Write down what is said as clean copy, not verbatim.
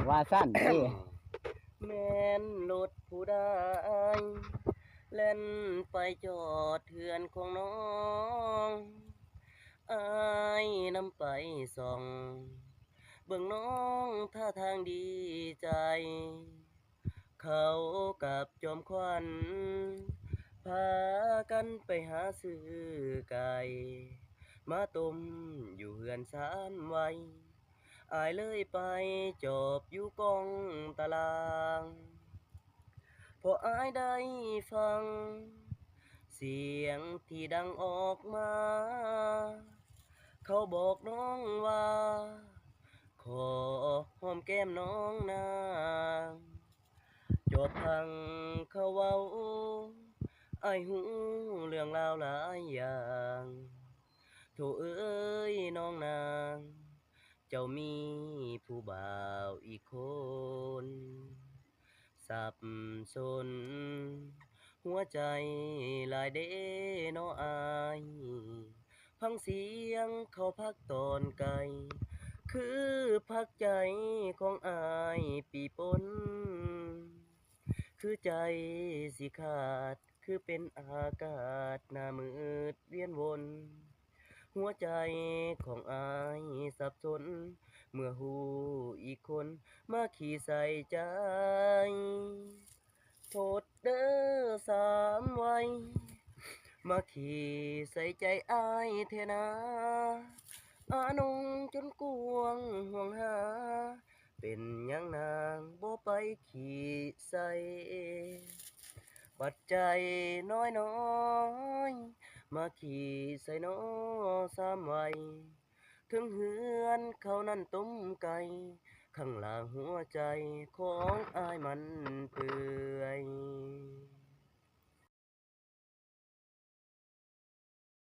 ว่าสั้นติแม่นรถผู้ใดเล่นไปจอดเถื่อนของน้องอายนำไปส่องเบิ่งน้องท่าทางดีใจเขากับจอมขวัญพากันไปหาซื้อไก่มาต้มอยู่เฮือน3 วัยอายเลยไปจอบอยู่กองตารางพออายได้ฟังเสียงที่ดังออกมาเขาบอกน้องว่าขอหอมแก้มน้องนางจบพังเขาเว้าอายหูเรื่องราวหลายอย่างโถเอ้ยน้องนางเจ้ามีผู้บ่าวอีกคนสับสนหัวใจหลายเด้นออายพังเสียงเขาพักตอนไกลคือพักใจของอายปีปนคือใจสิขาดคือเป็นอากาศหน้ามืดเวียนวนหัวใจของอายสับสนเมื่อหูอีกคนมาขี่ใส่ใจโทษเด้อ3 วัยมาขี่ใส่ใจอายเทนาอานงจนกวงห่วงหาเป็นหยังนางบ่ไปขี่ใส่ปัจจัยน้อยน้อยมาขี่ใส่น้อ3 วัยถึงเฮือนเขานั่นต้มไก่ข้างล่างหัวใจของอายมันเปื่อย